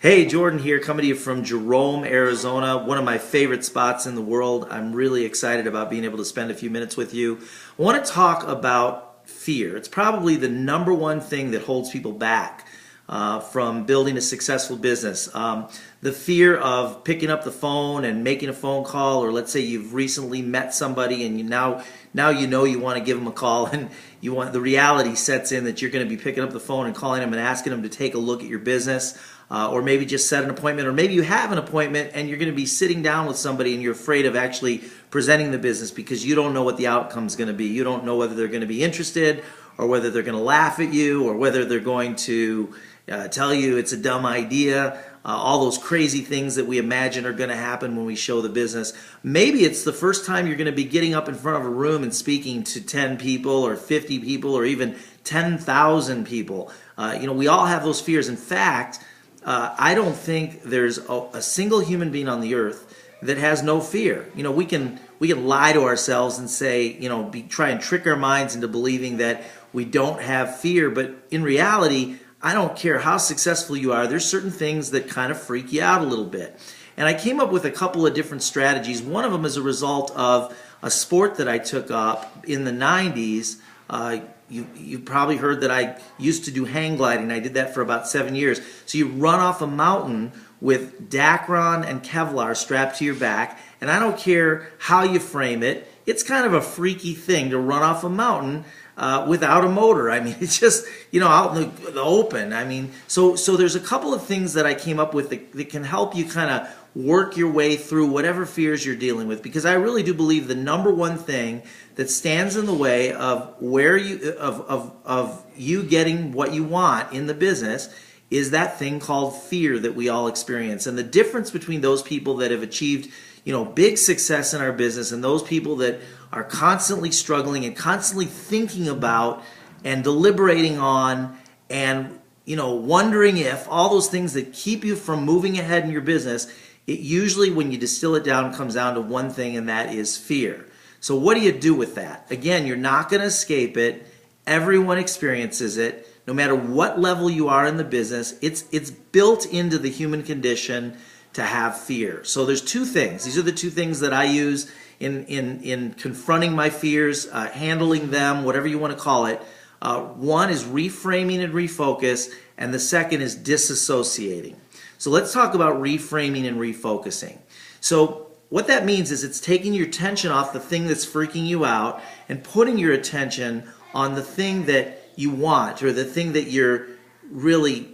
Hey, Jordan here, coming to you from Jerome, Arizona, one of my favorite spots in the world. I'm really excited about being able to spend a few minutes with you. I want to talk about fear. It's probably the number one thing that holds people back from building a successful business. The fear of picking up the phone and making a phone call, or let's say you've recently met somebody and now you know you want to give them a call, and the reality sets in that you're going to be picking up the phone and calling them and asking them to take a look at your business. Or maybe just set an appointment, or maybe you have an appointment and you're going to be sitting down with somebody and you're afraid of actually presenting the business because you don't know what the outcome is going to be. You don't know whether they're going to be interested, or whether they're going to laugh at you, or whether they're going to tell you it's a dumb idea. All those crazy things that we imagine are going to happen when we show the business. Maybe it's the first time you're going to be getting up in front of a room and speaking to 10 people or 50 people or even 10,000 people. We all have those fears. In fact, I don't think there's a single human being on the earth that has no fear. We can lie to ourselves and say, try and trick our minds into believing that we don't have fear. But in reality, I don't care how successful you are, there's certain things that kind of freak you out a little bit. And I came up with a couple of different strategies. One of them is a result of a sport that I took up in the 90s. You've probably heard that I used to do hang gliding. I did that for about 7 years. So you run off a mountain with Dacron and Kevlar strapped to your back, and I don't care how you frame it, it's kind of a freaky thing to run off a mountain without a motor. I mean, it's just, out in the open. I mean, so there's a couple of things that I came up with that can help you kind of work your way through whatever fears you're dealing with, because I really do believe the number one thing that stands in the way of you getting what you want in the business is that thing called fear that we all experience. And the difference between those people that have achieved big success in our business and those people that are constantly struggling and constantly thinking about and deliberating on and wondering if, all those things that keep you from moving ahead in your business, it usually, when you distill it down, comes down to one thing, and that is fear. So what do you do with that? Again, you're not going to escape it. Everyone experiences it. No matter what level you are in the business, it's built into the human condition to have fear. So there's two things. These are the two things that I use in confronting my fears, handling them, whatever you want to call it. One is reframing and refocus, and the second is disassociating. So let's talk about reframing and refocusing. So what that means is it's taking your attention off the thing that's freaking you out and putting your attention on the thing that you want, or the thing that you're really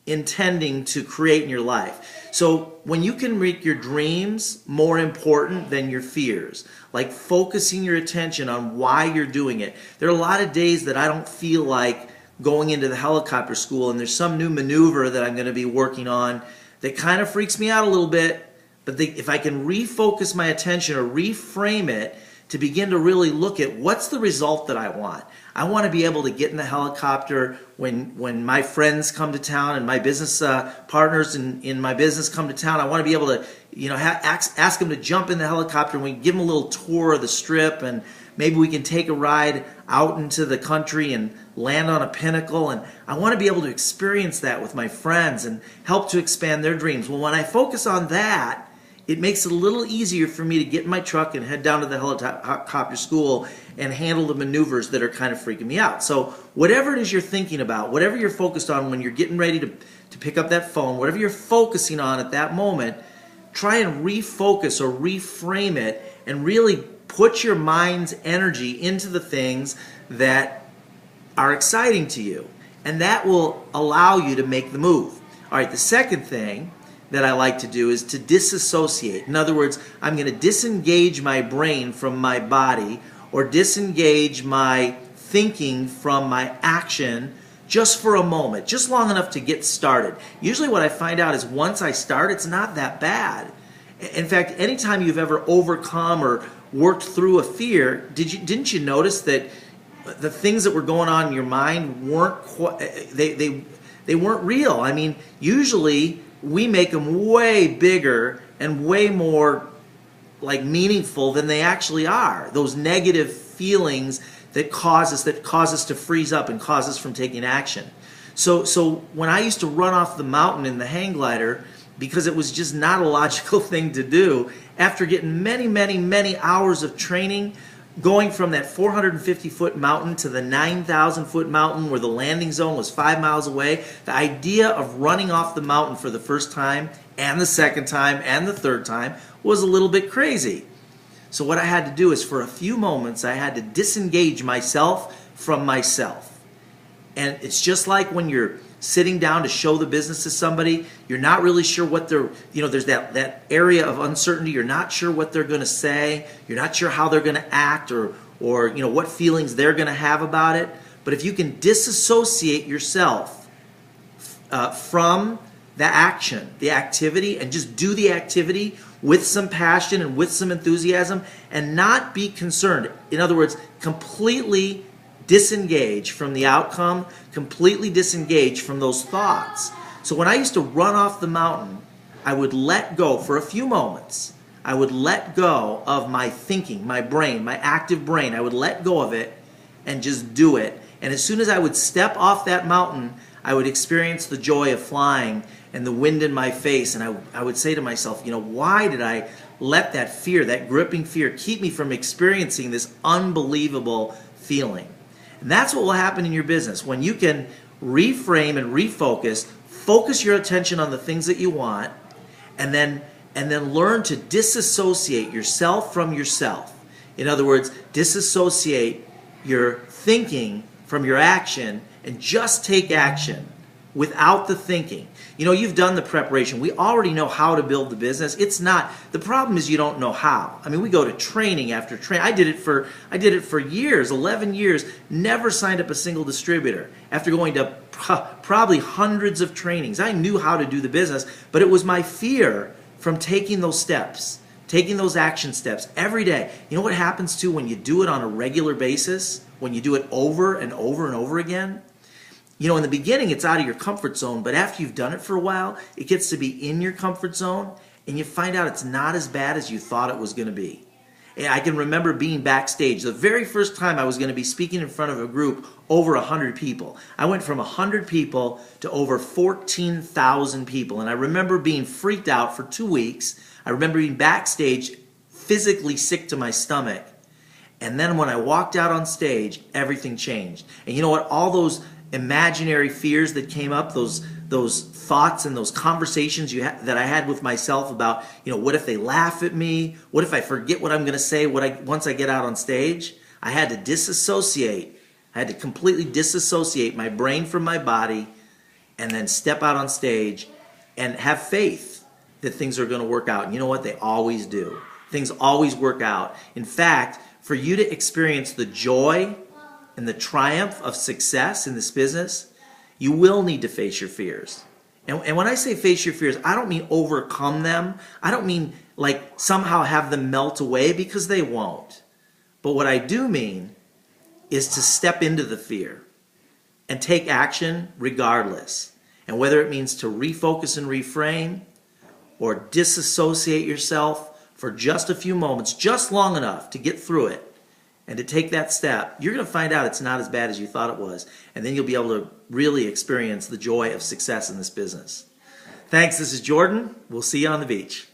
intending to create in your life. So when you can make your dreams more important than your fears, like focusing your attention on why you're doing it. There are a lot of days that I don't feel like going into the helicopter school, and there's some new maneuver that I'm going to be working on that kind of freaks me out a little bit. But if I can refocus my attention or reframe it to begin to really look at what's the result that I want. I want to be able to get in the helicopter when my friends come to town and my business partners in my business come to town. I want to be able to ask them to jump in the helicopter, and we give them a little tour of the strip, and maybe we can take a ride out into the country and land on a pinnacle. And I want to be able to experience that with my friends and help to expand their dreams. Well, when I focus on that, it makes it a little easier for me to get in my truck and head down to the helicopter school and handle the maneuvers that are kind of freaking me out. So whatever it is you're thinking about, whatever you're focused on when you're getting ready to pick up that phone, whatever you're focusing on at that moment, try and refocus or reframe it and really put your mind's energy into the things that are exciting to you. And that will allow you to make the move. All right, the second thing that I like to do is to disassociate. In other words, I'm going to disengage my brain from my body, or disengage my thinking from my action just for a moment, just long enough to get started. Usually what I find out is once I start, it's not that bad. In fact, anytime you've ever overcome or worked through a fear, didn't you notice that the things that were going on in your mind weren't they weren't real? I mean, usually we make them way bigger and way more meaningful than they actually are. Those negative feelings that cause us to freeze up and cause us from taking action. So when I used to run off the mountain in the hang glider, because it was just not a logical thing to do, after getting many hours of training, going from that 450-foot mountain to the 9,000-foot mountain where the landing zone was 5 miles away, the idea of running off the mountain for the first time and the second time and the third time was a little bit crazy. So what I had to do is, for a few moments, I had to disengage myself from myself. And it's just like when you're sitting down to show the business to somebody, you're not really sure what they're, there's that area of uncertainty. You're not sure what they're going to say. You're not sure how they're going to act or what feelings they're going to have about it. But if you can disassociate yourself from the action, the activity, and just do the activity with some passion and with some enthusiasm and not be concerned. In other words, completely disengage from the outcome, completely disengage from those thoughts. So when I used to run off the mountain, I would let go for a few moments. I would let go of my thinking, my brain, my active brain. I would let go of it and just do it. And as soon as I would step off that mountain, I would experience the joy of flying and the wind in my face. And I would say to myself, why did I let that fear, that gripping fear, keep me from experiencing this unbelievable feeling? And that's what will happen in your business. When you can reframe and refocus, focus your attention on the things that you want, and then learn to disassociate yourself from yourself. In other words, disassociate your thinking from your action and just take action without the thinking. You've done the preparation. We already know how to build the business. The problem is you don't know how. I mean, we go to training after training. I did it for years, 11 years, never signed up a single distributor. After going to probably hundreds of trainings, I knew how to do the business, but it was my fear from taking those steps, taking those action steps every day. You know what happens too when you do it on a regular basis, when you do it over and over and over again? In the beginning, it's out of your comfort zone, but after you've done it for a while, it gets to be in your comfort zone, and you find out it's not as bad as you thought it was going to be. And I can remember being backstage. The very first time I was going to be speaking in front of a group over 100 people. I went from 100 people to over 14,000 people, and I remember being freaked out for 2 weeks. I remember being backstage, physically sick to my stomach. And then when I walked out on stage, everything changed. And you know what? All those imaginary fears that came up, those thoughts and those conversations that I had with myself about, what if they laugh at me? What if I forget what I'm going to say once I get out on stage? I had to disassociate. I had to completely disassociate my brain from my body and then step out on stage and have faith that things are going to work out. And you know what? They always do. Things always work out. In fact, for you to experience the joy and the triumph of success in this business, you will need to face your fears. And when I say face your fears, I don't mean overcome them. I don't mean like somehow have them melt away, because they won't. But what I do mean is to step into the fear and take action regardless. And whether it means to refocus and reframe or disassociate yourself for just a few moments, just long enough to get through it, and to take that step, you're going to find out it's not as bad as you thought it was. And then you'll be able to really experience the joy of success in this business. Thanks. This is Jordan. We'll see you on the beach.